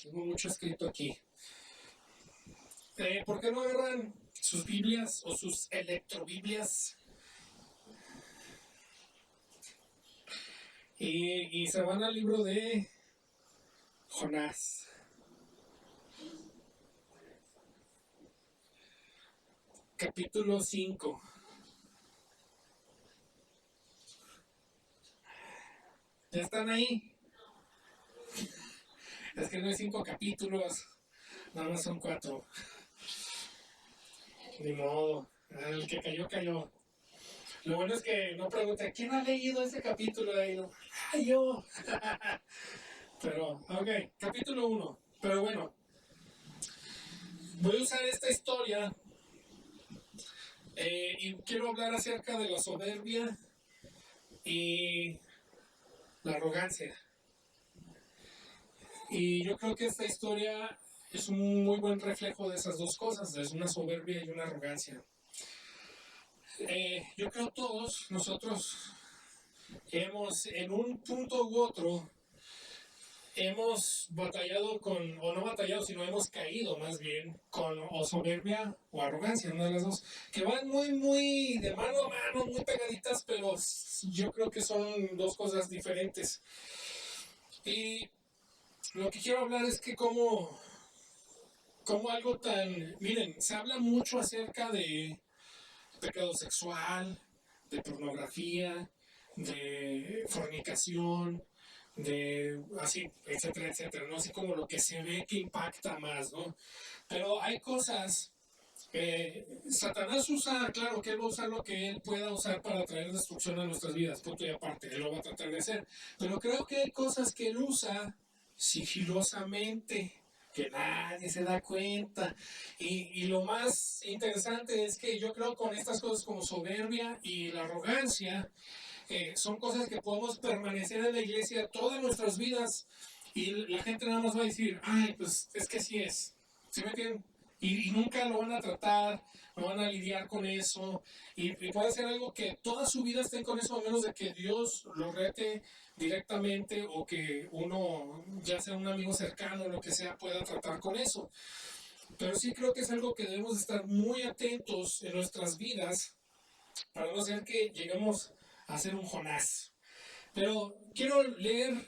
Tengo mucho escrito aquí. ¿Por qué no agarran sus Biblias o sus electrobiblias y se van al libro de Jonás? Capítulo 5. ¿Ya están ahí? Es que no hay 5 capítulos, nada más son 4. Ni modo, el que cayó, cayó. Lo bueno es que no pregunté, ¿quién ha leído ese capítulo de ahí? No, ¡ay, yo! Pero, ok, capítulo 1. Pero bueno, voy a usar esta historia y quiero hablar acerca de la soberbia y la arrogancia. Y yo creo que esta historia es un muy buen reflejo de esas dos cosas, es una soberbia y una arrogancia. Yo creo todos nosotros hemos, en un punto u otro, hemos batallado con, o no batallado, sino hemos caído más bien con o soberbia o arrogancia, una de las dos, que van muy de mano a mano, muy pegaditas, pero yo creo que son dos cosas diferentes. Y lo que quiero hablar es que como algo tan, miren, se habla mucho acerca de pecado sexual, de pornografía, de fornicación, de así, etcétera, etcétera, ¿no? Así como lo que se ve que impacta más, ¿no? Pero hay cosas, Satanás usa, claro que él va a usar lo que él pueda usar para traer destrucción a nuestras vidas, punto y aparte, él lo va a tratar de hacer. Pero creo que hay cosas que él usa sigilosamente, que nadie se da cuenta. Y lo más interesante es que yo creo con estas cosas como soberbia y la arrogancia, son cosas que podemos permanecer en la iglesia todas nuestras vidas y la gente nada más va a decir, ay, pues es que así es. ¿Sí me entienden? Y nunca lo van a tratar, no van a lidiar con eso. Y puede ser algo que toda su vida estén con eso, a menos de que Dios lo rete directamente o que uno, ya sea un amigo cercano o lo que sea, pueda tratar con eso. Pero sí creo que es algo que debemos estar muy atentos en nuestras vidas para no ser que lleguemos a ser un Jonás. Pero quiero leer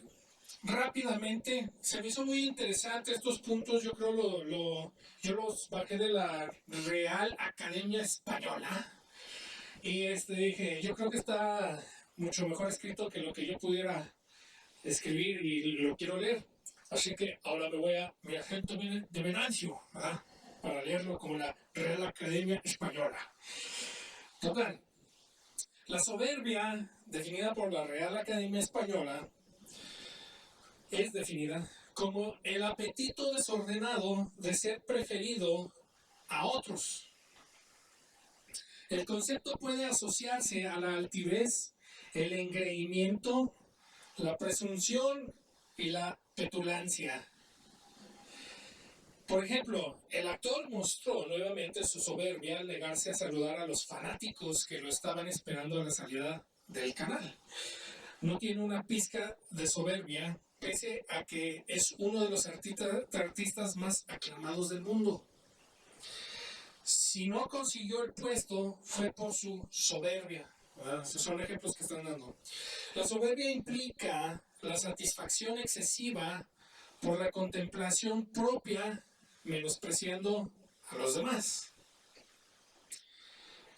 rápidamente, se me hizo muy interesante estos puntos, yo creo yo los bajé de la Real Academia Española y dije, yo creo que está mucho mejor escrito que lo que yo pudiera escribir y lo quiero leer. Así que ahora me voy a mi agente de Venancio, ¿verdad? Para leerlo como la Real Academia Española. Total, la soberbia, definida por la Real Academia Española, es definida como el apetito desordenado de ser preferido a otros. El concepto puede asociarse a la altivez, el engreimiento, la presunción y la petulancia. Por ejemplo, el actor mostró nuevamente su soberbia al negarse a saludar a los fanáticos que lo estaban esperando a la salida del canal. No tiene una pizca de soberbia, pese a que es uno de los artistas más aclamados del mundo. Si no consiguió el puesto, fue por su soberbia. Esos son ejemplos que están dando. La soberbia implica la satisfacción excesiva por la contemplación propia, menospreciando a los demás.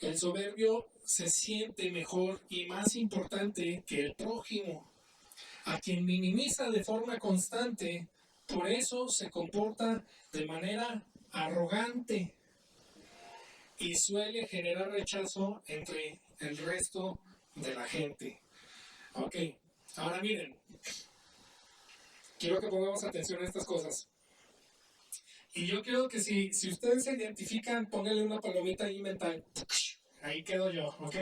El soberbio se siente mejor y más importante que el prójimo, a quien minimiza de forma constante, por eso se comporta de manera arrogante y suele generar rechazo entre el resto de la gente. Ok, ahora miren, quiero que pongamos atención a estas cosas. Y yo quiero que si ustedes se identifican, pónganle una palomita ahí mental. Ahí quedo yo, ¿ok?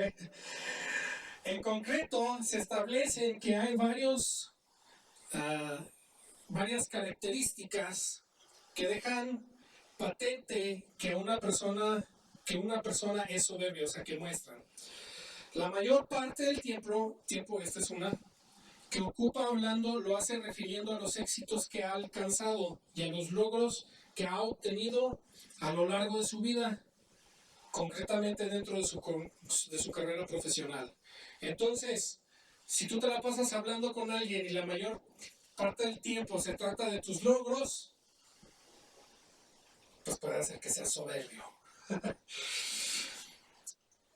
En concreto, se establecen que hay varias características que dejan patente que una persona es soberbia, o sea, que muestran. La mayor parte del tiempo, esta es una, que ocupa hablando lo hace refiriendo a los éxitos que ha alcanzado y a los logros que ha obtenido a lo largo de su vida, concretamente dentro de su carrera profesional. Entonces, si tú te la pasas hablando con alguien y la mayor parte del tiempo se trata de tus logros, pues puede ser que seas soberbio.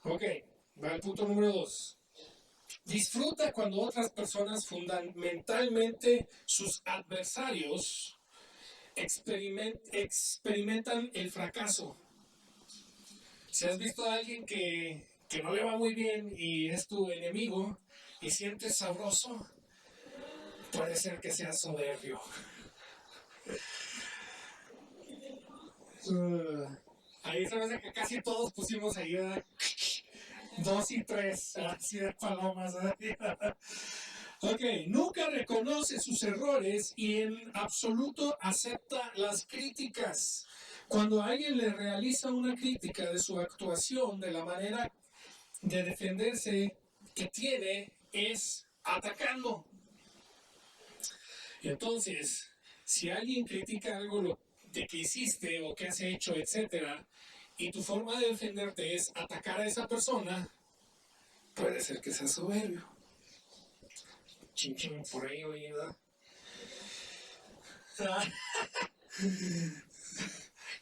Ok, va al punto número 2. Disfruta cuando otras personas, fundamentalmente sus adversarios, experimentan el fracaso. Si has visto a alguien que no le va muy bien y es tu enemigo y sientes sabroso, puede ser que seas soberbio. Ahí se me hace que casi todos pusimos ahí 2 y 3, así de palomas. Ok, nunca reconoce sus errores y en absoluto acepta las críticas. Cuando alguien le realiza una crítica de su actuación, de la manera de defenderse que tiene, es atacando. Entonces, si alguien critica algo de que hiciste o que has hecho, etc., y tu forma de defenderte es atacar a esa persona, puede ser que seas soberbio. Chin chin por ahí, oye, ¿verdad?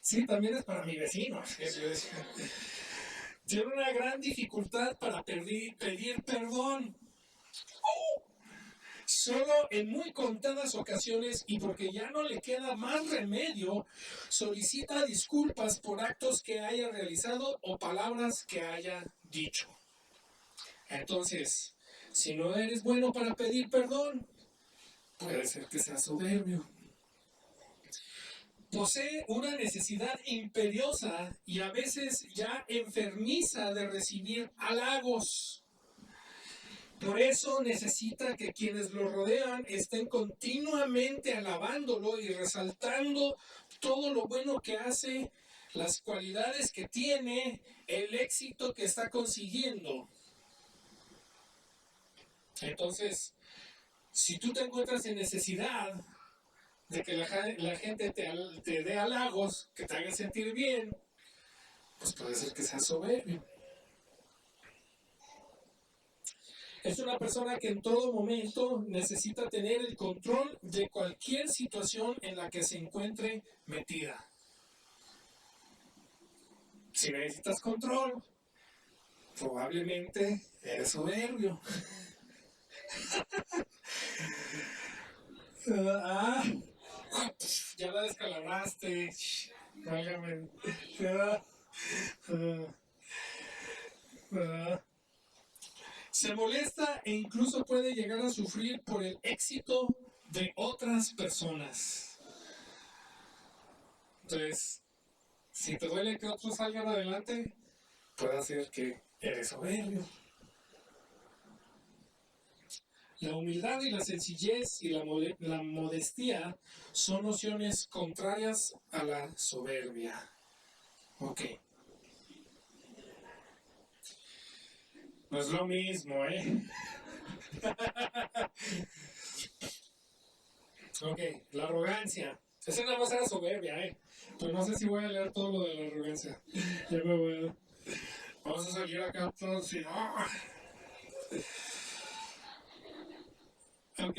Sí, también es para mi vecino. Tiene una gran dificultad para pedir perdón. Solo en muy contadas ocasiones y porque ya no le queda más remedio, solicita disculpas por actos que haya realizado o palabras que haya dicho. Entonces, si no eres bueno para pedir perdón, puede ser que seas soberbio. Posee una necesidad imperiosa y a veces ya enfermiza de recibir halagos. Por eso necesita que quienes lo rodean estén continuamente alabándolo y resaltando todo lo bueno que hace, las cualidades que tiene, el éxito que está consiguiendo. Entonces, si tú te encuentras en necesidad de que la gente te dé halagos, que te haga sentir bien, pues puede ser que seas soberbio. Es una persona que en todo momento necesita tener el control de cualquier situación en la que se encuentre metida. Si necesitas control, probablemente eres soberbio. Ya la descalabraste. Válgame. Se molesta e incluso puede llegar a sufrir por el éxito de otras personas. Entonces, si te duele que otros salgan adelante, puede ser que eres soberbio. La humildad y la sencillez y la modestia son nociones contrarias a la soberbia. Ok. No es lo mismo, ¿eh? Ok, la arrogancia. Esa nada más era soberbia, ¿eh? Pero no sé si voy a leer todo lo de la arrogancia. Ya me voy a... Vamos a salir acá todos y... ¡ah! Ok.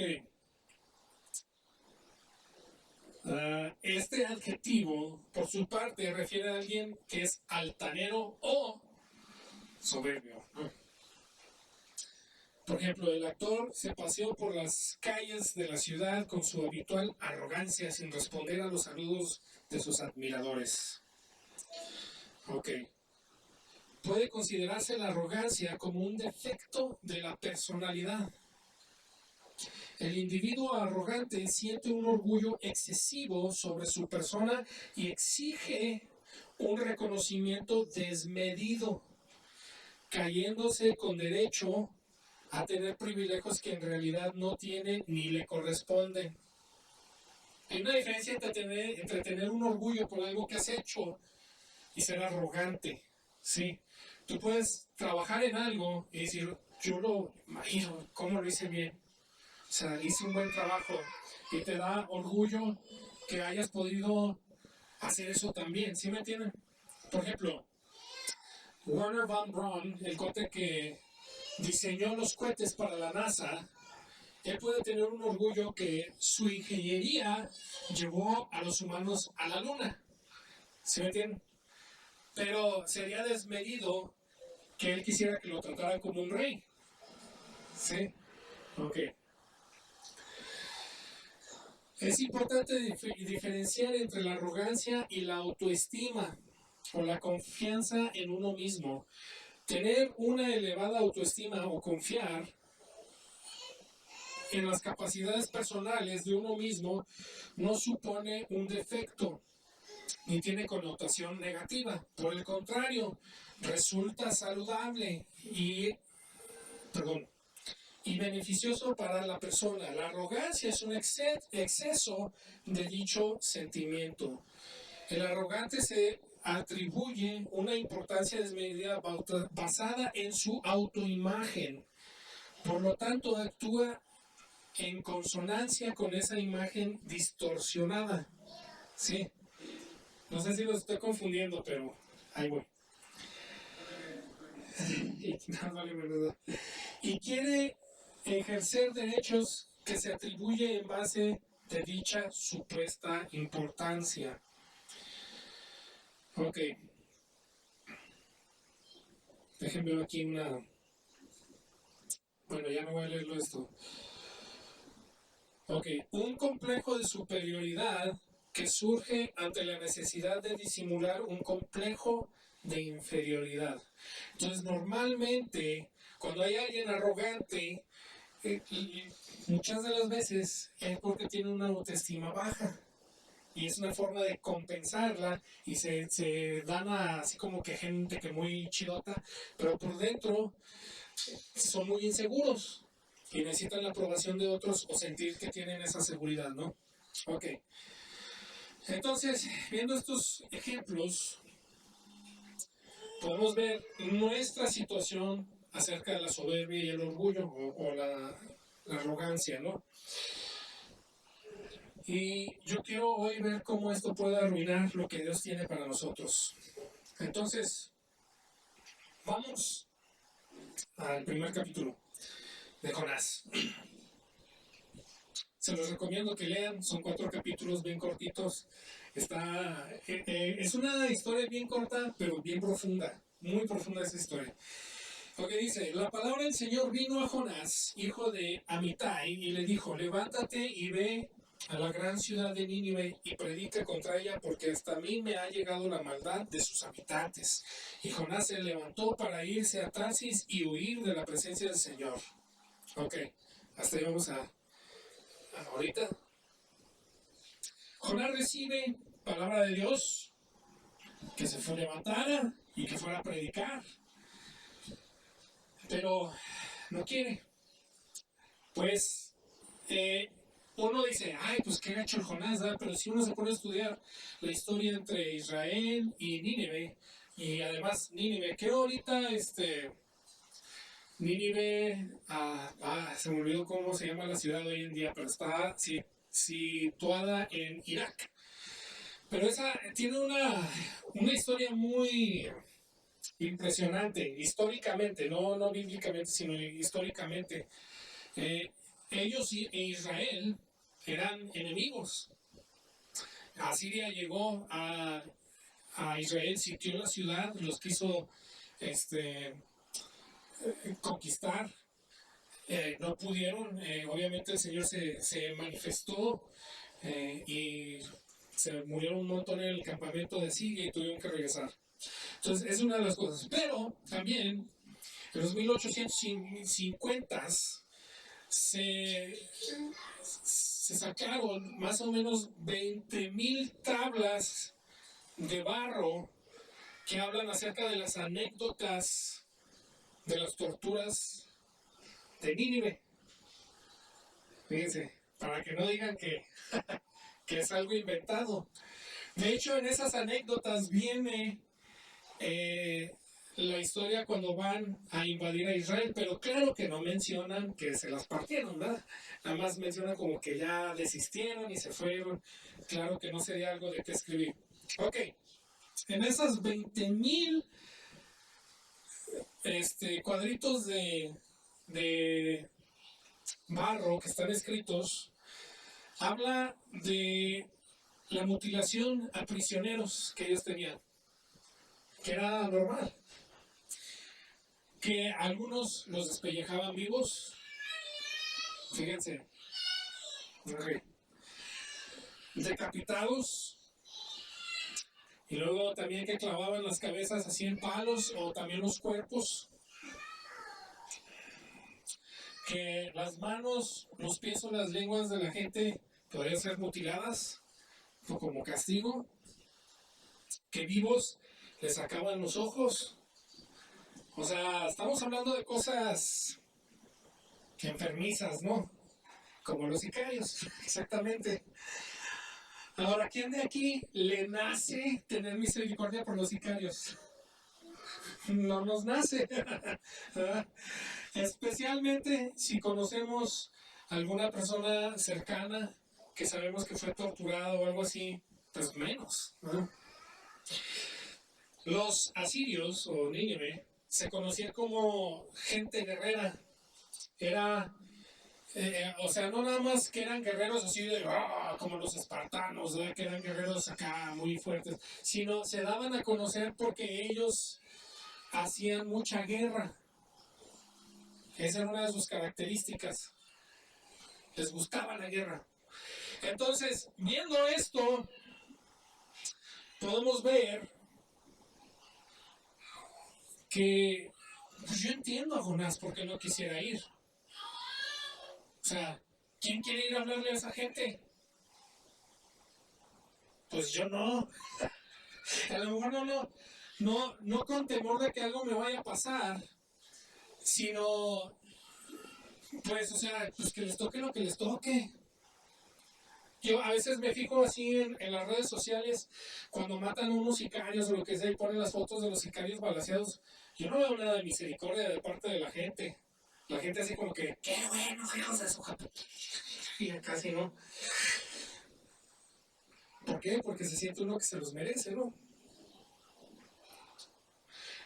Este adjetivo, por su parte, refiere a alguien que es altanero o soberbio. Por ejemplo, el actor se paseó por las calles de la ciudad con su habitual arrogancia sin responder a los saludos de sus admiradores. Ok. Puede considerarse la arrogancia como un defecto de la personalidad. El individuo arrogante siente un orgullo excesivo sobre su persona y exige un reconocimiento desmedido, cayéndose con derecho a tener privilegios que en realidad no tiene ni le corresponden. Hay una diferencia entre tener un orgullo por algo que has hecho y ser arrogante. Sí, tú puedes trabajar en algo y decir, yo lo imagino, ¿cómo lo hice bien? sea, hice un buen trabajo y te da orgullo que hayas podido hacer eso también, ¿sí me entienden? Por ejemplo, Werner von Braun, el cuate que diseñó los cohetes para la NASA, él puede tener un orgullo que su ingeniería llevó a los humanos a la luna, ¿sí me entienden? Pero sería desmedido que él quisiera que lo trataran como un rey, ¿sí? Ok. Es importante diferenciar entre la arrogancia y la autoestima o la confianza en uno mismo. Tener una elevada autoestima o confiar en las capacidades personales de uno mismo no supone un defecto ni tiene connotación negativa. Por el contrario, resulta saludable y beneficioso para la persona. La arrogancia es un exceso de dicho sentimiento. El arrogante se atribuye una importancia desmedida basada en su autoimagen. Por lo tanto, actúa en consonancia con esa imagen distorsionada. Sí, no sé si los estoy confundiendo, pero ahí voy. Y quiere ejercer derechos que se atribuye en base de dicha supuesta importancia. Ok. Déjenme ver aquí una... Bueno, ya no voy a leerlo esto. Ok. Un complejo de superioridad que surge ante la necesidad de disimular un complejo de inferioridad. Entonces, normalmente, cuando hay alguien arrogante, muchas de las veces es porque tiene una autoestima baja. Y es una forma de compensarla y se dan así como que gente que muy chidota, pero por dentro son muy inseguros y necesitan la aprobación de otros o sentir que tienen esa seguridad, ¿no? Ok. Entonces, viendo estos ejemplos, podemos ver nuestra situación acerca de la soberbia y el orgullo o la arrogancia, ¿no? Y yo quiero hoy ver cómo esto puede arruinar lo que Dios tiene para nosotros. Entonces, vamos al primer capítulo de Jonás. Se los recomiendo que lean, son 4 capítulos bien cortitos. Es una historia bien corta, pero bien profunda, muy profunda esa historia. Porque dice, la palabra del Señor vino a Jonás, hijo de Amitai, y le dijo, levántate y ve a la gran ciudad de Nínive y predica contra ella, porque hasta a mí me ha llegado la maldad de sus habitantes. Y Jonás se levantó para irse a Tarsis y huir de la presencia del Señor. Ok, hasta ahí vamos a ahorita. Jonás recibe palabra de Dios, que se levantara y que fuera a predicar, pero no quiere. Pues uno dice, ay, pues qué ha hecho el Jonás, ¿verdad? Pero si uno se pone a estudiar la historia entre Israel y Nínive, y además Nínive, que ahorita Nínive, se me olvidó cómo se llama la ciudad hoy en día, pero está situada en Irak. Pero esa tiene una historia muy impresionante, históricamente, no bíblicamente, sino históricamente. Ellos e Israel eran enemigos. Asiria llegó a Israel, sitió la ciudad, los quiso conquistar. No pudieron, obviamente el Señor se manifestó y se murieron un montón en el campamento de Siria y tuvieron que regresar. Entonces, es una de las cosas. Pero también, en los 1850 se sacaron más o menos 20,000 tablas de barro que hablan acerca de las anécdotas de las torturas de Nínive. Fíjense, para que no digan que es algo inventado. De hecho, en esas anécdotas viene la historia cuando van a invadir a Israel, pero claro que no mencionan que se las partieron, ¿verdad? Nada más mencionan como que ya desistieron y se fueron. Claro que no sería algo de qué escribir. Ok, en esas 20,000 cuadritos de barro que están escritos, habla de la mutilación a prisioneros que ellos tenían, que era normal, que algunos los despellejaban vivos, fíjense, okay, decapitados, y luego también que clavaban las cabezas así en palos, o también los cuerpos, que las manos, los pies o las lenguas de la gente podrían ser mutiladas como castigo, que vivos les sacaban los ojos. O sea, estamos hablando de cosas enfermizas, ¿no? Como los sicarios, exactamente. Ahora, ¿quién de aquí le nace tener misericordia por los sicarios? No nos nace. Especialmente si conocemos alguna persona cercana que sabemos que fue torturada o algo así, pues menos, ¿no? Los asirios o Nínive se conocía como gente guerrera. Era, o sea, no nada más que eran guerreros así de como los espartanos, ¿verdad? Que eran guerreros acá muy fuertes, sino se daban a conocer porque ellos hacían mucha guerra. Esa era una de sus características. Les gustaba la guerra. Entonces, viendo esto, podemos ver que pues yo entiendo a Jonás por qué no quisiera ir. O sea, ¿quién quiere ir a hablarle a esa gente? Pues yo no. A lo mejor no con temor de que algo me vaya a pasar, sino, pues, o sea, pues que les toque lo que les toque. Yo a veces me fijo así en las redes sociales, cuando matan a unos sicarios o lo que sea y ponen las fotos de los sicarios balaceados. Yo no veo nada de misericordia de parte de la gente. La gente así como que, qué bueno, hijos de su japa. Y casi no. ¿Por qué? Porque se siente uno que se los merece, ¿no?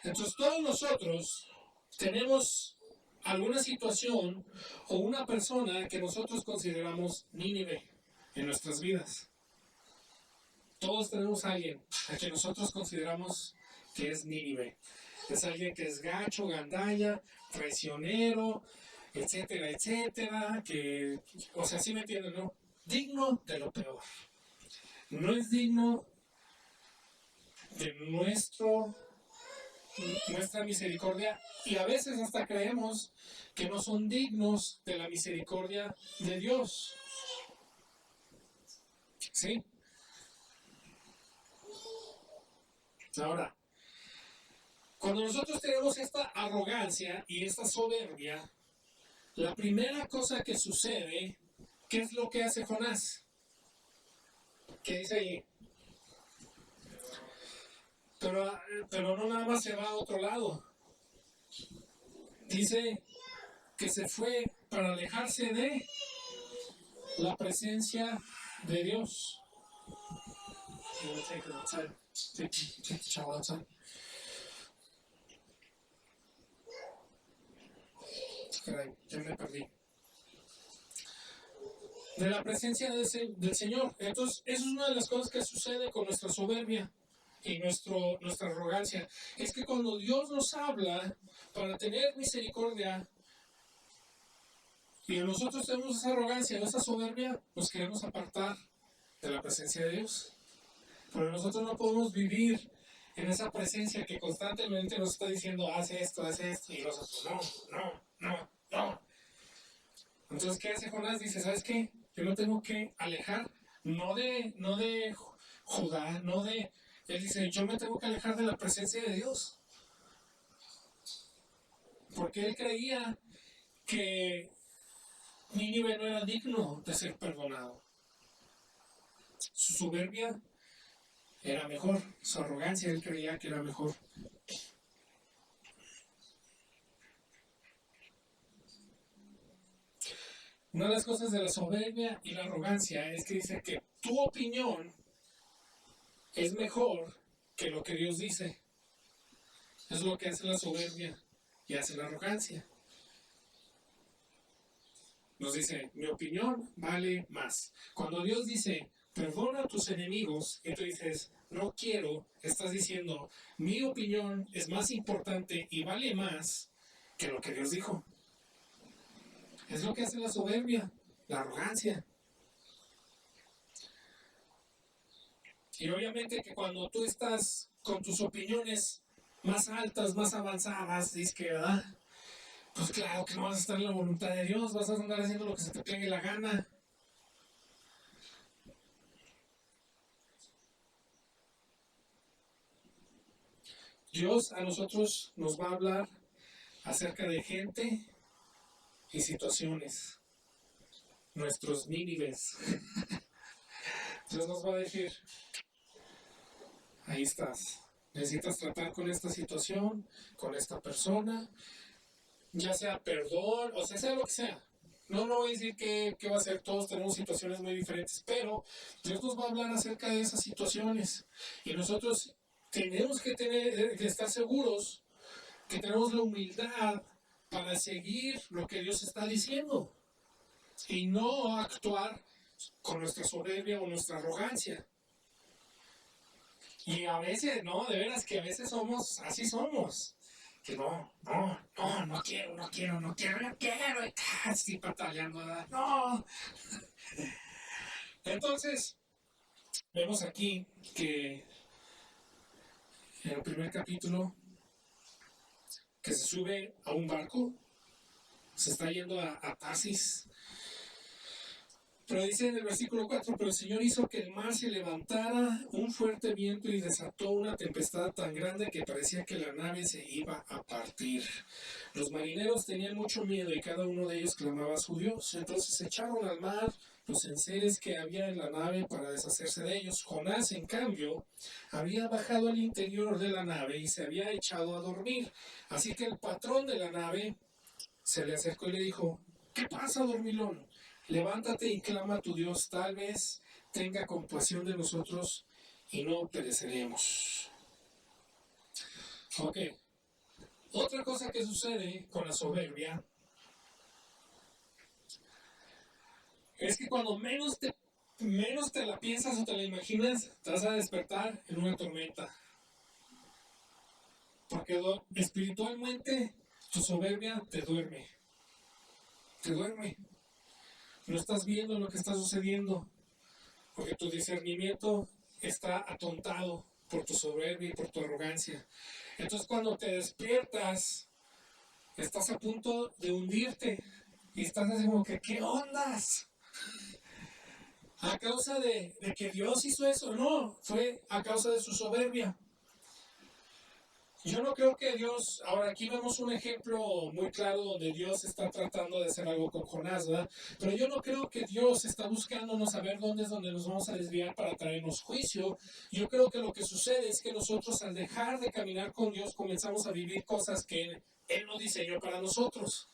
Entonces todos nosotros tenemos alguna situación o una persona que nosotros consideramos Nínive en nuestras vidas. Todos tenemos a alguien a quien nosotros consideramos que es Nínive. Es alguien que es gacho, gandalla, traicionero, etcétera, etcétera, que, o sea, sí me entienden, ¿no? Digno de lo peor. No es digno de nuestra misericordia, y a veces hasta creemos que no son dignos de la misericordia de Dios. ¿Sí? Ahora, cuando nosotros tenemos esta arrogancia y esta soberbia, la primera cosa que sucede, ¿qué es lo que hace Jonás? ¿Qué dice ahí? Pero no nada más se va a otro lado. Dice que se fue para alejarse de la presencia de Dios. Caray, ya me perdí. De la presencia del Señor. Entonces, eso es una de las cosas que sucede con nuestra soberbia y nuestra arrogancia. Es que cuando Dios nos habla para tener misericordia y nosotros tenemos esa arrogancia, esa soberbia, nos queremos apartar de la presencia de Dios. Pero nosotros no podemos vivir en esa presencia que constantemente nos está diciendo, haz esto, y nosotros, no. Entonces, ¿qué hace Jonás? Dice, ¿sabes qué? Yo me tengo que alejar, no de Judá, Él dice, yo me tengo que alejar de la presencia de Dios. Porque él creía que Nínive no era digno de ser perdonado. Su soberbia era mejor, su arrogancia, él creía que era mejor. Una de las cosas de la soberbia y la arrogancia es que dice que tu opinión es mejor que lo que Dios dice. Es lo que hace la soberbia y hace la arrogancia. Nos dice, mi opinión vale más. Cuando Dios dice, perdona a tus enemigos, y tú dices, no quiero, estás diciendo, mi opinión es más importante y vale más que lo que Dios dijo. Es lo que hace la soberbia, la arrogancia. Y obviamente que cuando tú estás con tus opiniones más altas, más avanzadas, dices que, ¿verdad? Pues claro que no vas a estar en la voluntad de Dios, vas a andar haciendo lo que se te pegue la gana. Dios a nosotros nos va a hablar acerca de gente y situaciones, nuestros Nínives. Dios nos va a decir, ahí estás, necesitas tratar con esta situación, con esta persona, ya sea perdón, o sea lo que sea. No voy a decir qué va a ser, todos tenemos situaciones muy diferentes, pero Dios nos va a hablar acerca de esas situaciones. Y nosotros tenemos que estar seguros que tenemos la humildad para seguir lo que Dios está diciendo y no actuar con nuestra soberbia o nuestra arrogancia. Y a veces, no, de veras que a veces así somos. Que no quiero, y casi pataleando, ¿verdad? No. Entonces, vemos aquí que en el primer capítulo, que se sube a un barco, se está yendo a Tarsis. Pero dice en el versículo 4, pero el Señor hizo que el mar se levantara un fuerte viento y desató una tempestad tan grande que parecía que la nave se iba a partir. Los marineros tenían mucho miedo y cada uno de ellos clamaba a su Dios. Entonces echaron al mar los enseres que había en la nave para deshacerse de ellos. Jonás, en cambio, había bajado al interior de la nave y se había echado a dormir. Así que el patrón de la nave se le acercó y le dijo, ¿qué pasa, dormilón? Levántate y clama a tu Dios, tal vez tenga compasión de nosotros y no pereceremos. Ok. Otra cosa que sucede con la soberbia es que cuando menos te la piensas o te la imaginas, te vas a despertar en una tormenta. Porque espiritualmente tu soberbia te duerme. Te duerme. No estás viendo lo que está sucediendo, porque tu discernimiento está atontado por tu soberbia y por tu arrogancia. Entonces cuando te despiertas, estás a punto de hundirte y estás así como que, ¿qué ondas? ¿A causa de que Dios hizo eso? No, fue a causa de su soberbia. Yo no creo que Dios, ahora aquí vemos un ejemplo muy claro donde Dios está tratando de hacer algo con Jonás, ¿verdad? Pero yo no creo que Dios está buscándonos saber dónde es donde nos vamos a desviar para traernos juicio. Yo creo que lo que sucede es que nosotros al dejar de caminar con Dios comenzamos a vivir cosas que Él no diseñó para nosotros.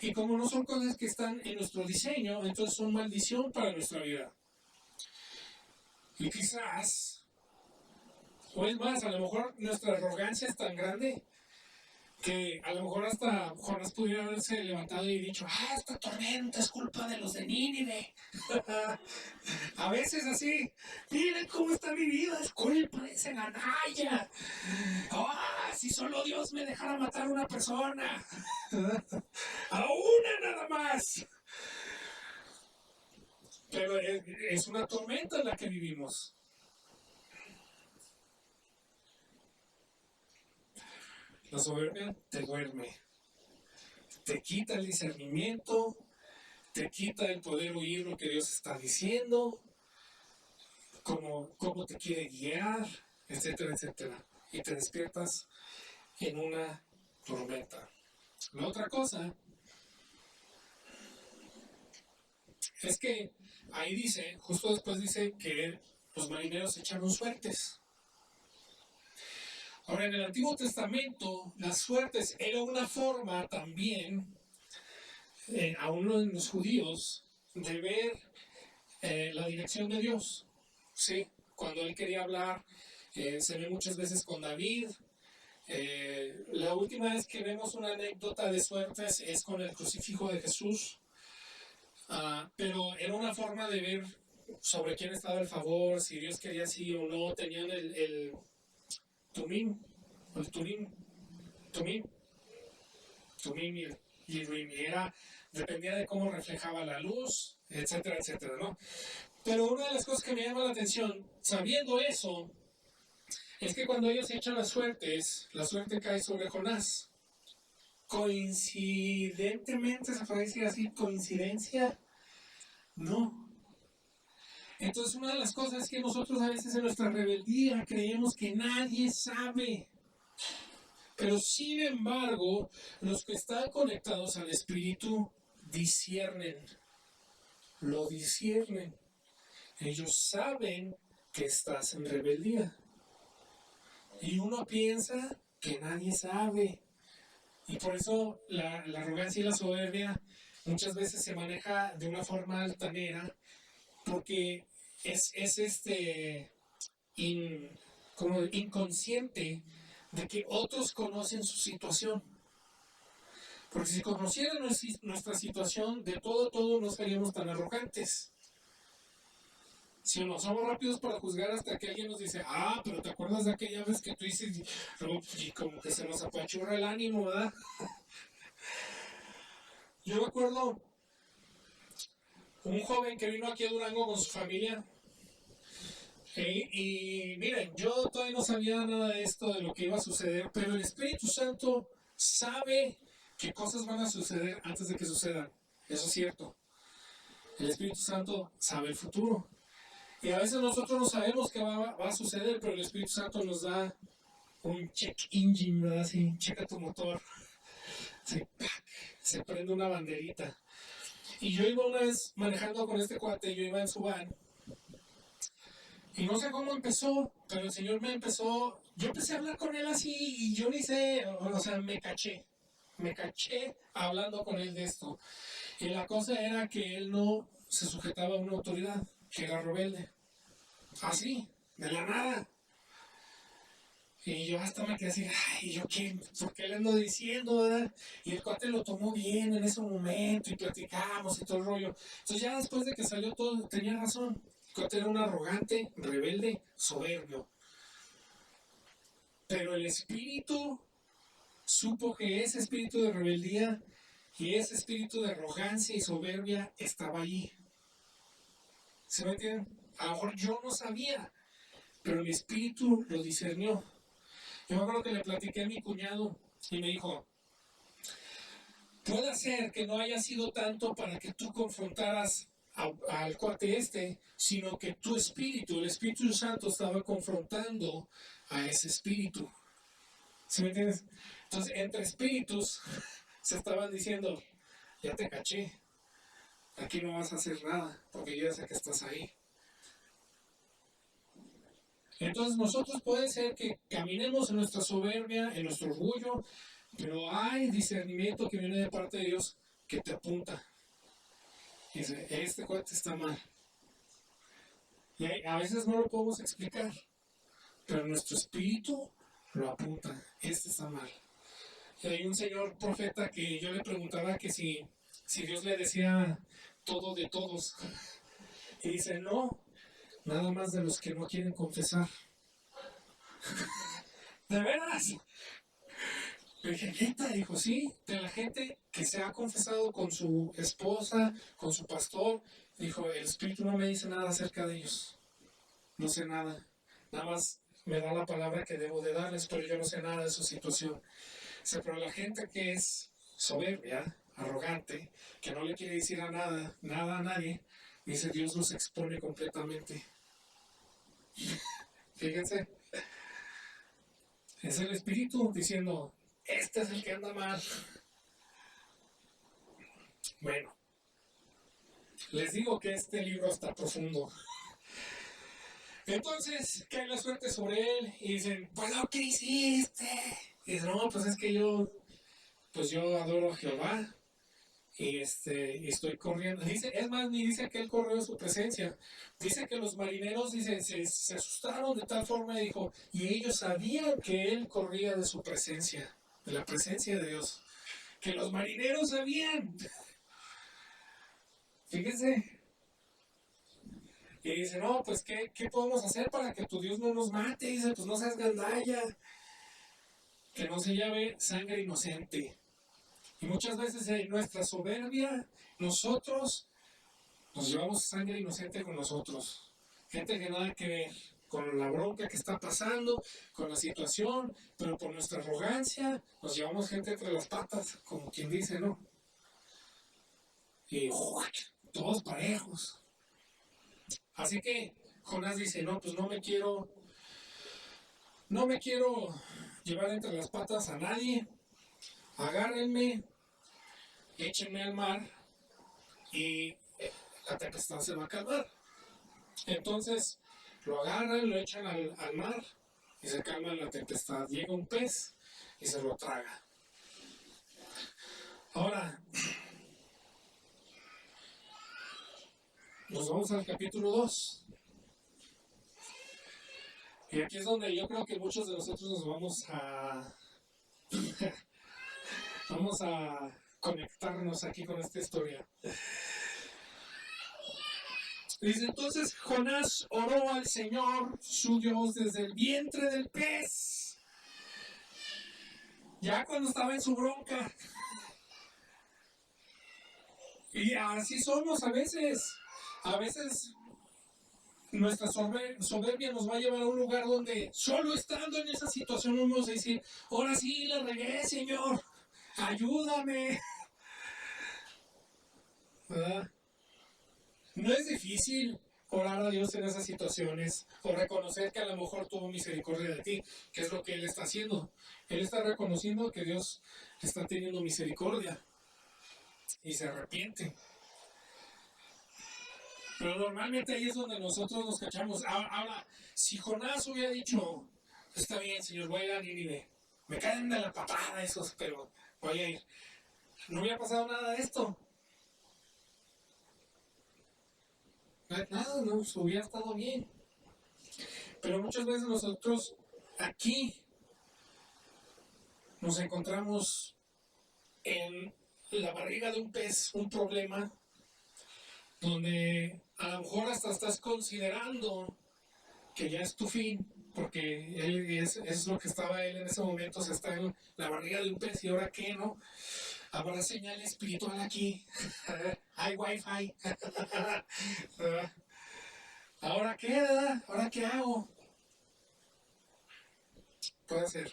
Y como no son cosas que están en nuestro diseño, entonces son maldición para nuestra vida. Y quizás... O es más, a lo mejor nuestra arrogancia es tan grande que a lo mejor hasta Jonás pudiera haberse levantado y dicho, esta tormenta es culpa de los de Nínive. A veces así, miren cómo está mi vida, es culpa de ese canalla. Si solo Dios me dejara matar a una persona. A una nada más. Pero es una tormenta en la que vivimos. La soberbia te duerme, te quita el discernimiento, te quita el poder oír lo que Dios está diciendo, cómo te quiere guiar, etcétera, etcétera. Y te despiertas en una tormenta. La otra cosa es que ahí dice, justo después dice que los marineros echaron suertes. Ahora, en el Antiguo Testamento, las suertes era una forma también aún en los judíos, de ver la dirección de Dios. ¿Sí? Cuando él quería hablar, se ve muchas veces con David. La última vez que vemos una anécdota de suertes es con el crucifijo de Jesús. Pero era una forma de ver sobre quién estaba el favor, si Dios quería sí o no. Tenían el Tumim, el Tumim y el Urim. Dependía de cómo reflejaba la luz, etcétera, etcétera, ¿no? Pero una de las cosas que me llama la atención, sabiendo eso, es que cuando ellos echan las suertes, la suerte cae sobre Jonás. Coincidentemente, se puede decir así, coincidencia, no. Entonces una de las cosas es que nosotros a veces en nuestra rebeldía creemos que nadie sabe. Pero sin embargo, los que están conectados al Espíritu disciernen, lo disciernen. Ellos saben que estás en rebeldía. Y uno piensa que nadie sabe. Y por eso la arrogancia y la soberbia muchas veces se maneja de una forma altanera, porque es como inconsciente de que otros conocen su situación. Porque si conocieran nuestra situación, de todo no seríamos tan arrogantes. Si no, somos rápidos para juzgar hasta que alguien nos dice, pero ¿te acuerdas de aquella vez que tú hiciste? Y como que se nos apachurra el ánimo, ¿verdad? Yo me acuerdo un joven que vino aquí a Durango con su familia. Y miren, yo todavía no sabía nada de esto, de lo que iba a suceder, pero el Espíritu Santo sabe qué cosas van a suceder antes de que sucedan. Eso es cierto. El Espíritu Santo sabe el futuro. Y a veces nosotros no sabemos qué va a suceder, pero el Espíritu Santo nos da un check engine, ¿verdad? Así, checa tu motor. Se prende una banderita. Y yo iba una vez manejando con este cuate, yo iba en su van. Y no sé cómo empezó, pero el Señor me empezó, yo empecé a hablar con él así y yo ni sé, o sea, me caché hablando con él de esto. Y la cosa era que él no se sujetaba a una autoridad, que era rebelde. Así, de la nada. Y yo hasta me quedé así, ¿yo qué? ¿Por qué le ando diciendo, verdad? Y el cuate lo tomó bien en ese momento y platicamos y todo el rollo. Entonces ya después de que salió todo, tenía razón. El cuate era un arrogante, rebelde, soberbio. Pero el espíritu supo que ese espíritu de rebeldía y ese espíritu de arrogancia y soberbia estaba allí. ¿Se me entienden? A lo mejor yo no sabía, pero mi espíritu lo discernió. Yo me acuerdo que le platiqué a mi cuñado y me dijo, puede ser que no haya sido tanto para que tú confrontaras al cuate sino que tu espíritu, el Espíritu Santo, estaba confrontando a ese espíritu. ¿Sí me entiendes? Entonces, entre espíritus se estaban diciendo, ya te caché, aquí no vas a hacer nada, porque yo ya sé que estás ahí. Entonces nosotros puede ser que caminemos en nuestra soberbia, en nuestro orgullo, pero hay discernimiento que viene de parte de Dios que te apunta. Y dice, este cuate está mal. Y a veces no lo podemos explicar, pero nuestro espíritu lo apunta, este está mal. Y hay un señor profeta que yo le preguntaba que si Dios le decía todo de todos. Y dice, no, nada más de los que no quieren confesar. ¿De veras? Le dije, ¿neta? Dijo, sí, de la gente que se ha confesado con su esposa, con su pastor. Dijo, el Espíritu no me dice nada acerca de ellos. No sé nada. Nada más me da la palabra que debo de darles, pero yo no sé nada de su situación. O sea, pero la gente que es soberbia, arrogante, que no le quiere decir nada a nadie, dice, Dios los expone completamente. Fíjense, es el Espíritu diciendo, este es el que anda mal. Bueno, les digo que este libro está profundo. Entonces cae la suerte sobre él y dicen, pues lo que hiciste. Y dicen, no, pues es que yo adoro a Jehová y estoy corriendo. Dice, es más, ni dice que él corrió de su presencia. Dice que los marineros dice, se asustaron de tal forma, dijo, y ellos sabían que él corría de su presencia, de la presencia de Dios. Que los marineros sabían. Fíjense. Y dice, no, pues, ¿qué podemos hacer para que tu Dios no nos mate? Dice, pues no seas gandalla, que no se llame sangre inocente. Y muchas veces en nuestra soberbia, nosotros nos llevamos sangre inocente con nosotros. Gente que nada que ver con la bronca que está pasando, con la situación, pero por nuestra arrogancia nos llevamos gente entre las patas, como quien dice, ¿no? Y todos parejos. Así que Jonás dice, no, pues no me quiero llevar entre las patas a nadie, agárrenme, échenme al mar y la tempestad se va a calmar. Entonces lo agarran, lo echan al mar y se calma la tempestad. Llega un pez y se lo traga. Ahora, nos vamos al capítulo 2. Y aquí es donde yo creo que muchos de nosotros nos vamos a conectarnos aquí con esta historia. Dice, entonces Jonás oró al Señor, su Dios, desde el vientre del pez. Ya cuando estaba en su bronca. Y así somos a veces. A veces nuestra soberbia nos va a llevar a un lugar donde solo estando en esa situación vamos a decir, ahora sí la regué, Señor, ayúdame. ¿Verdad? No es difícil orar a Dios en esas situaciones o reconocer que a lo mejor tuvo misericordia de ti, que es lo que Él está haciendo. Él está reconociendo que Dios está teniendo misericordia y se arrepiente. Pero normalmente ahí es donde nosotros nos cachamos. Ahora, si Jonás hubiera dicho, está bien, Señor, voy a ir a Nínive, me caen de la patada esos, pero voy a ir. No hubiera pasado nada de esto. Nada, no, hubiera estado bien. Pero muchas veces nosotros aquí nos encontramos en la barriga de un pez, un problema, donde a lo mejor hasta estás considerando que ya es tu fin, porque es lo que estaba él en ese momento, se está en la barriga de un pez y ahora qué, ¿no? Habrá señal espiritual aquí, hay wifi, ¿ahora qué, verdad? ¿Ahora qué hago? Puede ser.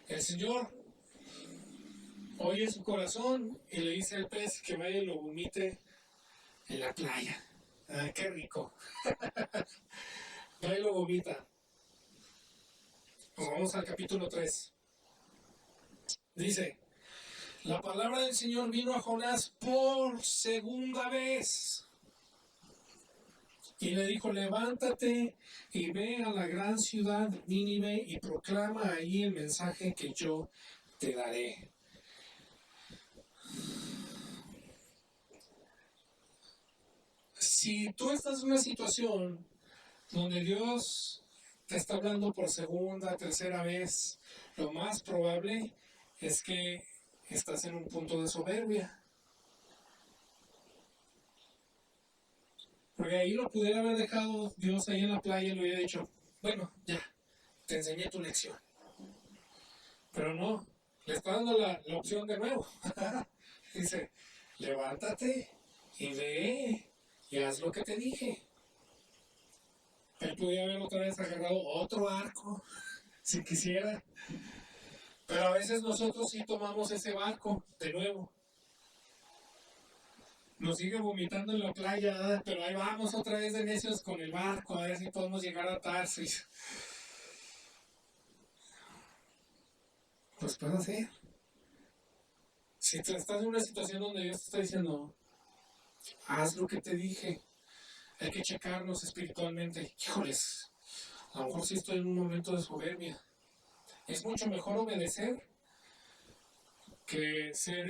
El Señor oye su corazón y le dice al pez que vaya y lo vomite en la playa. ¡Ay, qué rico! Va y lo vomita. Nos vamos al capítulo 3. Dice, la palabra del Señor vino a Jonás por segunda vez. Y le dijo, levántate y ve a la gran ciudad Nínive y proclama ahí el mensaje que yo te daré. Si tú estás en una situación donde Dios te está hablando por segunda, tercera vez, lo más probable es que estás en un punto de soberbia. Porque ahí lo pudiera haber dejado Dios ahí en la playa y le hubiera dicho, bueno, ya, te enseñé tu lección. Pero no, le está dando la opción de nuevo. Dice, levántate y ve y haz lo que te dije. Él podía haber otra vez agarrado otro arco, si quisiera. Pero a veces nosotros sí tomamos ese barco de nuevo. Nos sigue vomitando en la playa, pero ahí vamos otra vez de necios con el barco, a ver si podemos llegar a Tarsis. Pues puede ser. Si tú estás en una situación donde Dios te está diciendo, haz lo que te dije, hay que checarnos espiritualmente. Híjoles, a lo mejor sí estoy en un momento de soberbia. Es mucho mejor obedecer que ser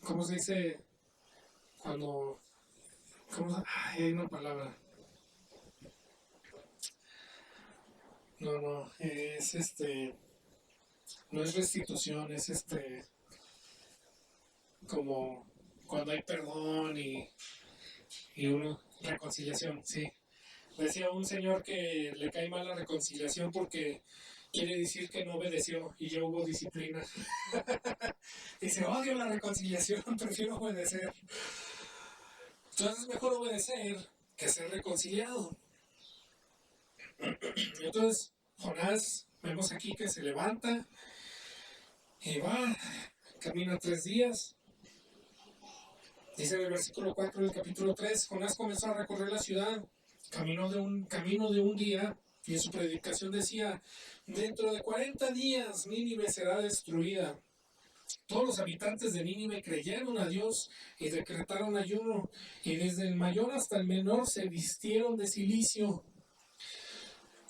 ¿cómo se dice? Cuando, hay una palabra. No, es no es restitución, es como cuando hay perdón y uno, reconciliación, sí. Decía un señor que le cae mal la reconciliación porque quiere decir que no obedeció y ya hubo disciplina. Dice, odio la reconciliación, prefiero obedecer. Entonces es mejor obedecer que ser reconciliado. Entonces Jonás, vemos aquí que se levanta y va, camina 3 días. Dice en el versículo 4 del capítulo 3, Jonás comenzó a recorrer la ciudad, caminó de un camino de un día, y en su predicación decía, dentro de 40 días Nínive será destruida. Todos los habitantes de Nínive creyeron a Dios y decretaron ayuno, y desde el mayor hasta el menor se vistieron de cilicio.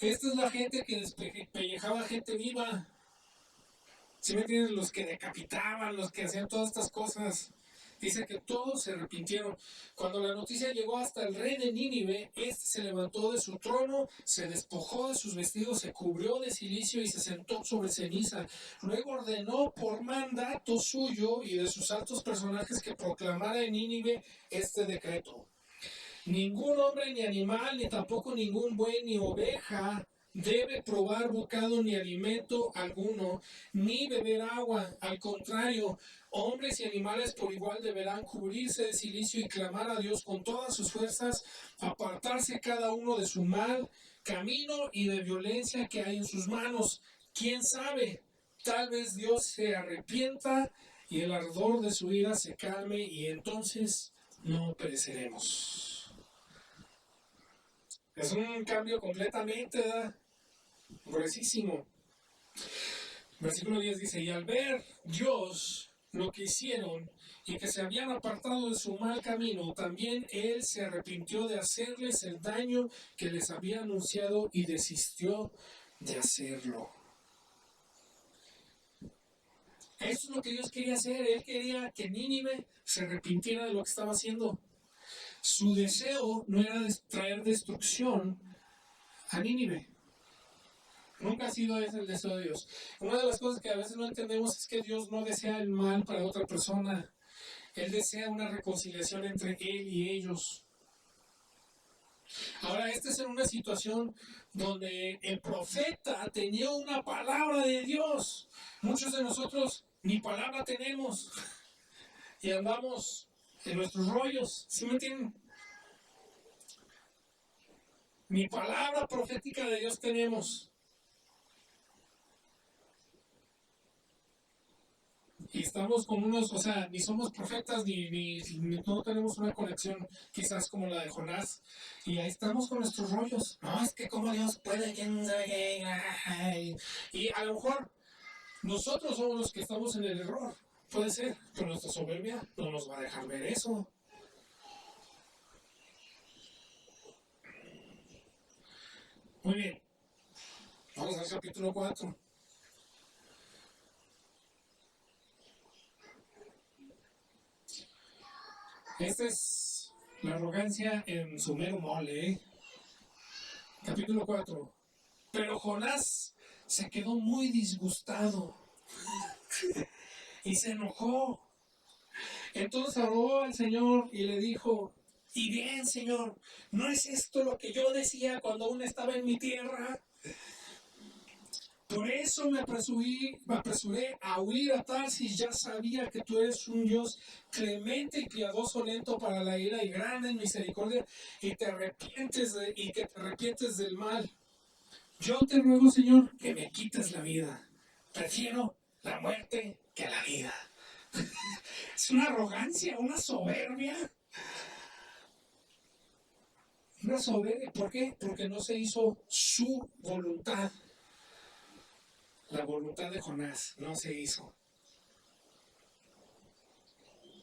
Esta es la gente que despellejaba gente viva. ¿Sí me entiendes? Los que decapitaban, los que hacían todas estas cosas. Dice que todos se arrepintieron. Cuando la noticia llegó hasta el rey de Nínive, este se levantó de su trono, se despojó de sus vestidos, se cubrió de cilicio y se sentó sobre ceniza. Luego ordenó por mandato suyo y de sus altos personajes que proclamara en Nínive este decreto. Ningún hombre ni animal, ni tampoco ningún buey ni oveja debe probar bocado ni alimento alguno, ni beber agua. Al contrario, hombres y animales por igual deberán cubrirse de cilicio y clamar a Dios con todas sus fuerzas, apartarse cada uno de su mal camino y de violencia que hay en sus manos. ¿Quién sabe? Tal vez Dios se arrepienta y el ardor de su ira se calme y entonces no pereceremos. Es un cambio completamente, ¿verdad? Gruesísimo. Versículo 10 dice, y al ver Dios lo que hicieron y que se habían apartado de su mal camino, también Él se arrepintió de hacerles el daño que les había anunciado y desistió de hacerlo. Eso es lo que Dios quería hacer. Él quería que Nínive se arrepintiera de lo que estaba haciendo. Su deseo no era traer destrucción a Nínive. Nunca ha sido ese el deseo de Dios. Una de las cosas que a veces no entendemos es que Dios no desea el mal para otra persona. Él desea una reconciliación entre Él y ellos. Ahora, esta es en una situación donde el profeta tenía una palabra de Dios. Muchos de nosotros ni palabra tenemos y andamos en nuestros rollos. ¿Sí me entienden? Ni palabra profética de Dios tenemos. Y estamos con unos, o sea, ni somos profetas, ni no tenemos una conexión quizás como la de Jonás. Y ahí estamos con nuestros rollos. No, es que como Dios puede, quién sabe. Y a lo mejor nosotros somos los que estamos en el error. Puede ser, pero nuestra soberbia no nos va a dejar ver eso. Muy bien. Vamos al capítulo 4. Esta es la arrogancia en su mero mole, ¿eh? Capítulo 4. Pero Jonás se quedó muy disgustado y se enojó. Entonces habló al Señor y le dijo, y bien, Señor, ¿no es esto lo que yo decía cuando aún estaba en mi tierra? Por eso me apresuré a huir a Tarsis. Ya sabía que tú eres un Dios clemente y piadoso, lento para la ira y grande en misericordia, y que te arrepientes del mal. Yo te ruego, Señor, que me quites la vida. Prefiero la muerte que la vida. Es una arrogancia, una soberbia. Una soberbia. ¿Por qué? Porque no se hizo su voluntad. La voluntad de Jonás no se hizo.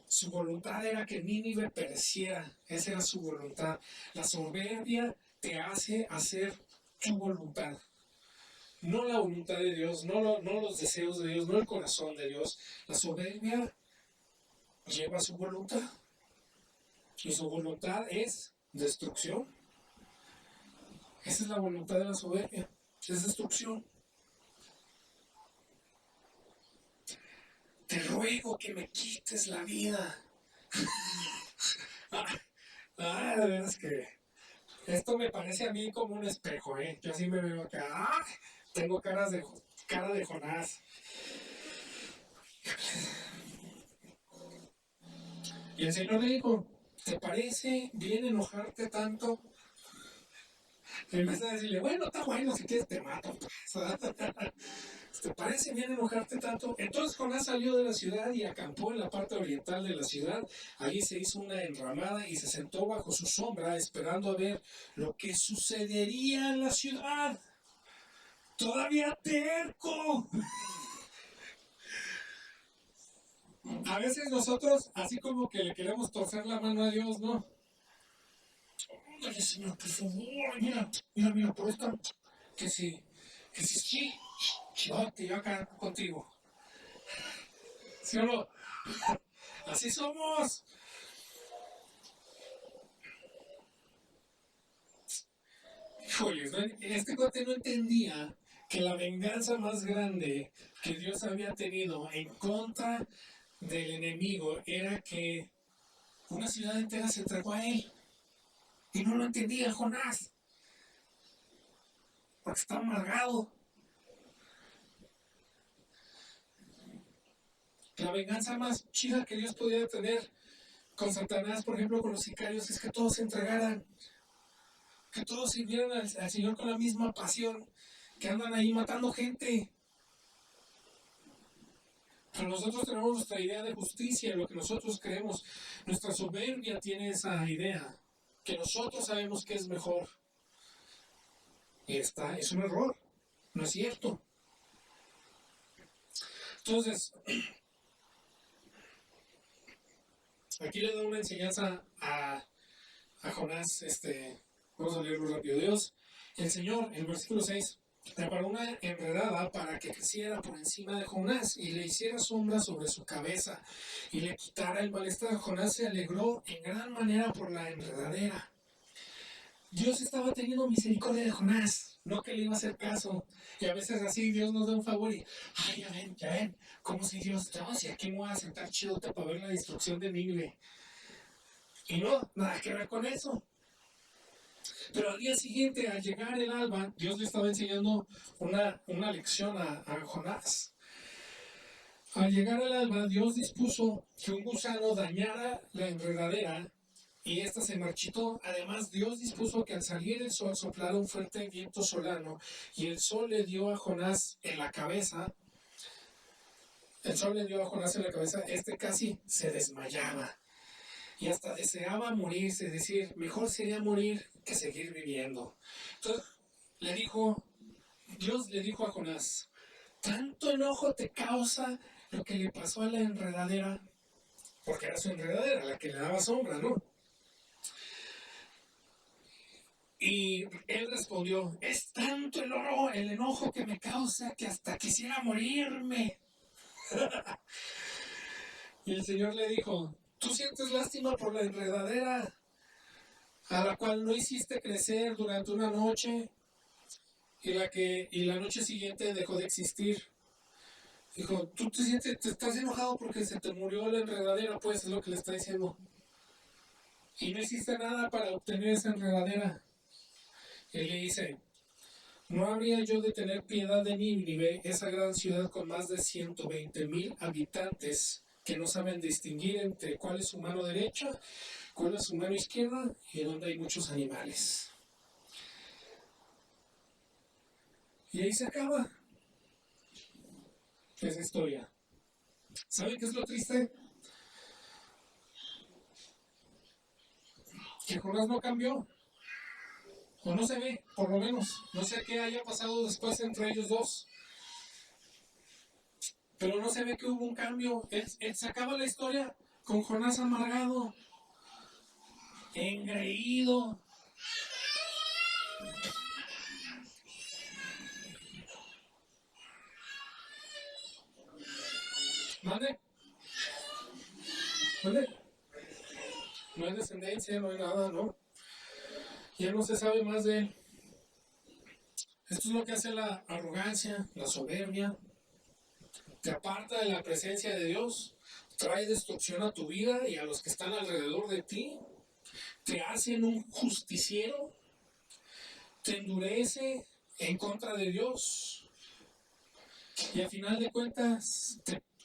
Su voluntad era que Nínive pereciera. Esa era su voluntad. La soberbia te hace hacer tu voluntad. no la voluntad de Dios, no los deseos de Dios, no el corazón de Dios. La soberbia lleva su voluntad y su voluntad es destrucción. Esa es la voluntad de la soberbia, es destrucción. Te ruego que me quites la vida. De veras que esto me parece a mí como un espejo, ¿eh? Yo así me veo acá. Tengo cara de Jonás. Y el Señor le dijo, ¿te parece bien enojarte tanto? Y empecé a decirle, bueno, está bueno, si quieres te mato. ¿Te parece bien enojarte tanto? Entonces Jonás salió de la ciudad y acampó en la parte oriental de la ciudad. Allí se hizo una enramada y se sentó bajo su sombra esperando a ver lo que sucedería en la ciudad. Todavía terco. A veces nosotros, así como que le queremos torcer la mano a Dios, ¿no? Oye, Señor, por favor, mira, por esta, que si, sí, chivote, yo acá contigo. ¿Sí o no? Así somos. Híjoles, ¿no? Este cuate no entendía que la venganza más grande que Dios había tenido en contra del enemigo era que una ciudad entera se entregó a él. Y no lo entendía Jonás, porque estaba amargado. La venganza más chida que Dios podía tener con Satanás, por ejemplo, con los sicarios, es que todos se entregaran, que todos sirvieran al Señor con la misma pasión, que andan ahí matando gente. Pero nosotros tenemos nuestra idea de justicia, lo que nosotros creemos. Nuestra soberbia tiene esa idea, que nosotros sabemos que es mejor. Y esta es un error, no es cierto. Entonces, aquí le da una enseñanza a Jonás, vamos a leerlo rápido. Dios, el Señor, en el versículo 6, preparó una enredada para que creciera por encima de Jonás y le hiciera sombra sobre su cabeza y le quitara el malestar. Jonás se alegró en gran manera por la enredadera. Dios estaba teniendo misericordia de Jonás, no que le iba a hacer caso. Y a veces así Dios nos da un favor y, ay, ya ven, ¿cómo si Dios, no, si aquí me voy a sentar chido para ver la destrucción de Nínive? Y no, nada que ver con eso. Pero al día siguiente, al llegar el alba, Dios le estaba enseñando una lección a Jonás. Al llegar el alba, Dios dispuso que un gusano dañara la enredadera y ésta se marchitó. Además, Dios dispuso que al salir el sol soplara un fuerte viento solano y el sol le dio a Jonás en la cabeza. Este casi se desmayaba y hasta deseaba morirse, es decir, mejor sería morir que seguir viviendo. Entonces Dios le dijo a Jonás, tanto enojo te causa lo que le pasó a la enredadera, porque era su enredadera la que le daba sombra, ¿no? Y él respondió, es tanto el enojo que me causa que hasta quisiera morirme. Y el Señor le dijo, tú sientes lástima por la enredadera a la cual no hiciste crecer durante una noche y la noche siguiente dejó de existir. Dijo, tú te estás enojado porque se te murió la enredadera, pues es lo que le está diciendo. Y no hiciste nada para obtener esa enredadera. Él le dice, ¿no habría yo de tener piedad de Nínive, esa gran ciudad con más de 120,000 habitantes que no saben distinguir entre cuál es su mano derecha, cuál es su mano izquierda y donde hay muchos animales? Y ahí se acaba esa historia. ¿Saben qué es lo triste? Que Jonás no cambió. O no se ve, por lo menos. No sé qué haya pasado después entre ellos dos. Pero no se ve que hubo un cambio. Se acaba la historia con Jonás amargado, engreído. ¿Mande? ¿Mande? No hay descendencia, no hay nada, ¿no? Ya no se sabe más de él. Esto es lo que hace la arrogancia, la soberbia. Te aparta de la presencia de Dios, trae destrucción a tu vida y a los que están alrededor de ti, te hacen un justiciero, te endurece en contra de Dios y al final de cuentas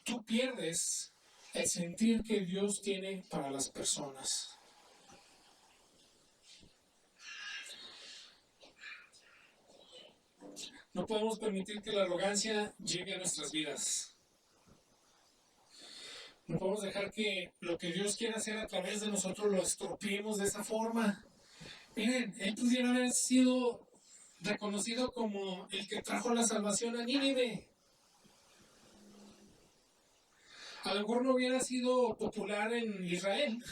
tú pierdes el sentir que Dios tiene para las personas. No podemos permitir que la arrogancia llegue a nuestras vidas. No podemos dejar que lo que Dios quiere hacer a través de nosotros lo estropeemos de esa forma. Miren, él pudiera haber sido reconocido como el que trajo la salvación a Nínive. A lo mejor no hubiera sido popular en Israel,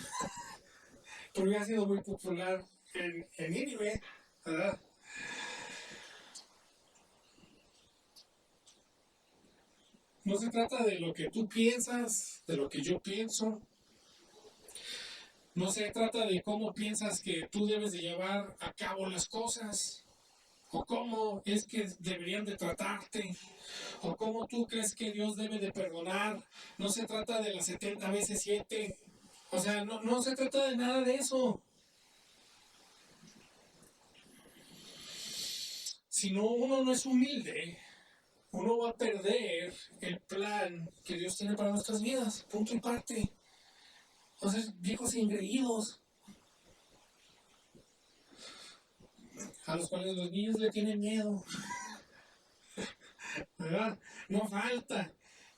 pero hubiera sido muy popular en Nínive, ¿verdad? No se trata de lo que tú piensas, de lo que yo pienso. No se trata de cómo piensas que tú debes de llevar a cabo las cosas, o cómo es que deberían de tratarte, o cómo tú crees que Dios debe de perdonar. No se trata de las 70 veces 7. O sea, no se trata de nada de eso. Si no, uno no es humilde, uno va a perder el plan que Dios tiene para nuestras vidas, punto y parte. O sea, viejos engreídos, a los cuales los niños le tienen miedo, ¿verdad? No falta.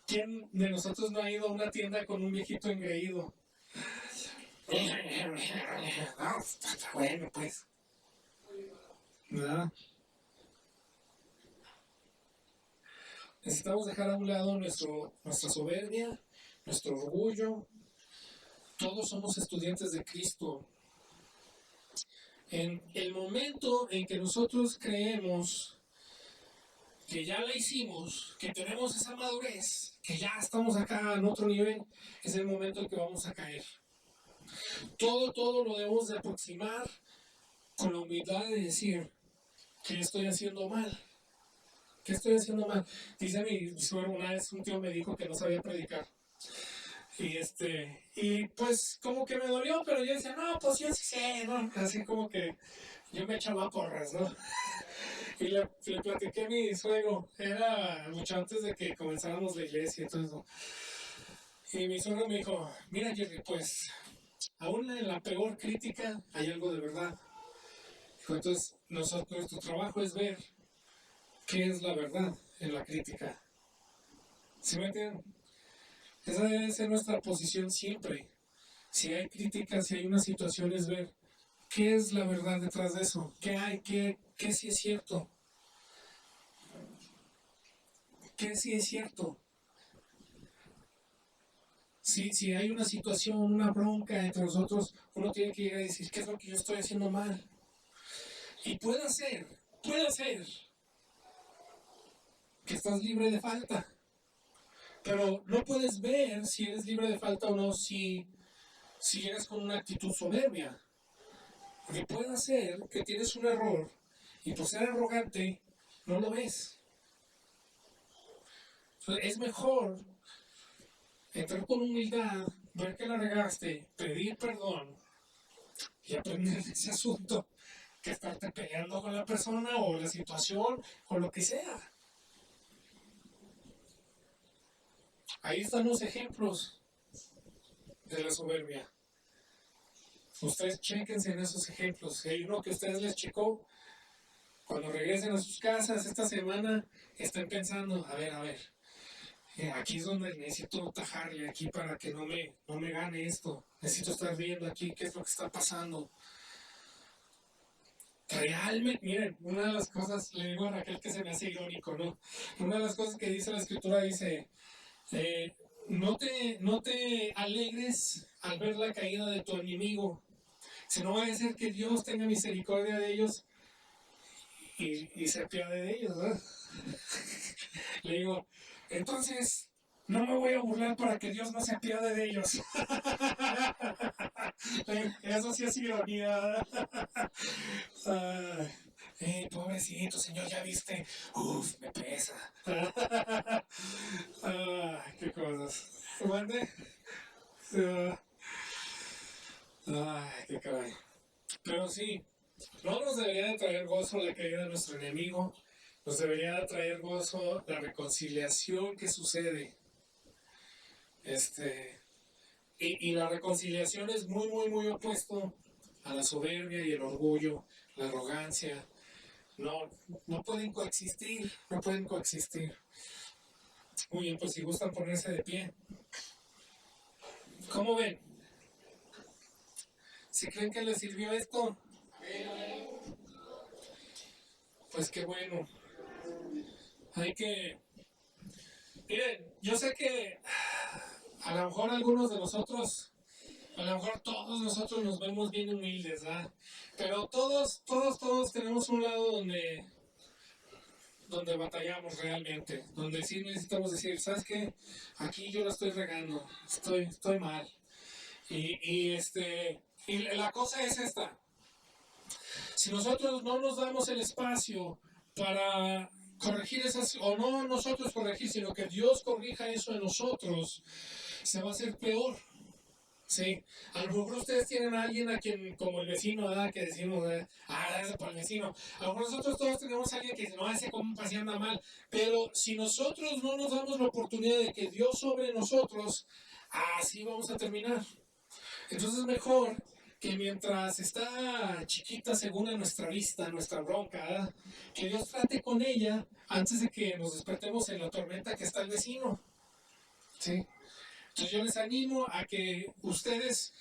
¿Quién de nosotros no ha ido a una tienda con un viejito engreído? No, está bueno, pues. ¿Verdad? Necesitamos dejar a un lado nuestra soberbia, nuestro orgullo. Todos somos estudiantes de Cristo. En el momento en que nosotros creemos que ya la hicimos, que tenemos esa madurez, que ya estamos acá en otro nivel, es el momento en que vamos a caer. Todo lo debemos de aproximar con la humildad de decir que estoy haciendo mal. ¿Qué estoy haciendo mal? Dice mi suegro, una vez un tío me dijo que no sabía predicar. Y pues como que me dolió, pero yo decía, no, pues yo sí sé, ¿no? Así como que yo me echaba porras, ¿no? Y le platiqué a mi suegro, era mucho antes de que comenzáramos la iglesia y todo eso. Y mi suegro me dijo, mira Jerry, pues aún en la peor crítica hay algo de verdad. Dijo, entonces nuestro trabajo es ver qué es la verdad en la crítica. ¿Sí me entienden? Esa debe ser nuestra posición siempre. Si hay críticas, si hay una situación, es ver qué es la verdad detrás de eso, qué hay, qué sí es cierto, qué sí es cierto. Si hay una situación, una bronca entre nosotros, uno tiene que ir a decir qué es lo que yo estoy haciendo mal. Y puede ser que estás libre de falta, pero no puedes ver si eres libre de falta o no si llegas con una actitud soberbia. Porque puede ser que tienes un error y por ser arrogante no lo ves. Entonces, es mejor entrar con humildad, ver que la regaste, pedir perdón y aprender de ese asunto que estarte peleando con la persona o la situación o lo que sea. Ahí están los ejemplos de la soberbia. Ustedes chéquense en esos ejemplos. Si hay uno que ustedes les checó, cuando regresen a sus casas esta semana, estén pensando, a ver, aquí es donde necesito tajarle aquí para que no me gane esto. Necesito estar viendo aquí qué es lo que está pasando. Realmente, miren, una de las cosas, le digo a Raquel que se me hace irónico, ¿no? Una de las cosas que dice la escritura dice, no te alegres al ver la caída de tu enemigo, sino va a ser que Dios tenga misericordia de ellos y se apiade de ellos, ¿verdad? Le digo, entonces, No me voy a burlar para que Dios no se apiade de ellos. Eso sí es ironía. Pobrecito, señor, ya viste. Uf, me pesa. Qué cosas. ¿Mande? Qué caray. Pero sí, no nos debería de traer gozo la caída de nuestro enemigo. Nos debería de traer gozo la reconciliación que sucede. Este, y la reconciliación es muy, muy, muy opuesto a la soberbia y el orgullo, la arrogancia. No, no pueden coexistir, no pueden coexistir. Muy bien, pues si gustan ponerse de pie. ¿Cómo ven? ¿Si creen que les sirvió esto? Pues qué bueno. Hay que... Miren, yo sé que a lo mejor algunos de nosotros, a lo mejor todos nosotros nos vemos bien humildes, ¿verdad? Pero todos tenemos un lado donde batallamos realmente, donde sí necesitamos decir, ¿sabes qué? Aquí yo la estoy regando, estoy mal. Y la cosa es esta, si nosotros no nos damos el espacio para corregir esas, o no nosotros corregir, sino que Dios corrija eso en nosotros, se va a hacer peor. Sí, a lo mejor ustedes tienen a alguien a quien, como el vecino, ¿verdad? Que decimos, gracias por el vecino. A lo mejor nosotros todos tenemos a alguien que dice, no, ese compa sí anda mal. Pero si nosotros no nos damos la oportunidad de que Dios sobre nosotros, así vamos a terminar. Entonces es mejor que mientras está chiquita según a nuestra vista, nuestra bronca, ¿verdad? Que Dios trate con ella antes de que nos despertemos en la tormenta que está el vecino. ¿Sí? Entonces yo les animo a que ustedes,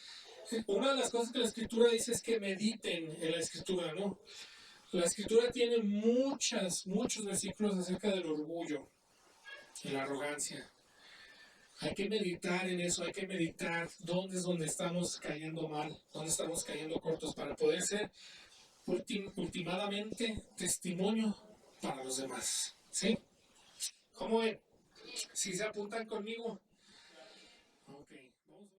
una de las cosas que la escritura dice es que mediten en la escritura, ¿no? La escritura tiene muchos versículos acerca del orgullo y la arrogancia. Hay que meditar en eso, hay que meditar dónde es donde estamos cayendo mal, dónde estamos cayendo cortos para poder ser ultimadamente testimonio para los demás. ¿Sí? ¿Cómo ven? ¿Si se apuntan conmigo? Ok, vamos.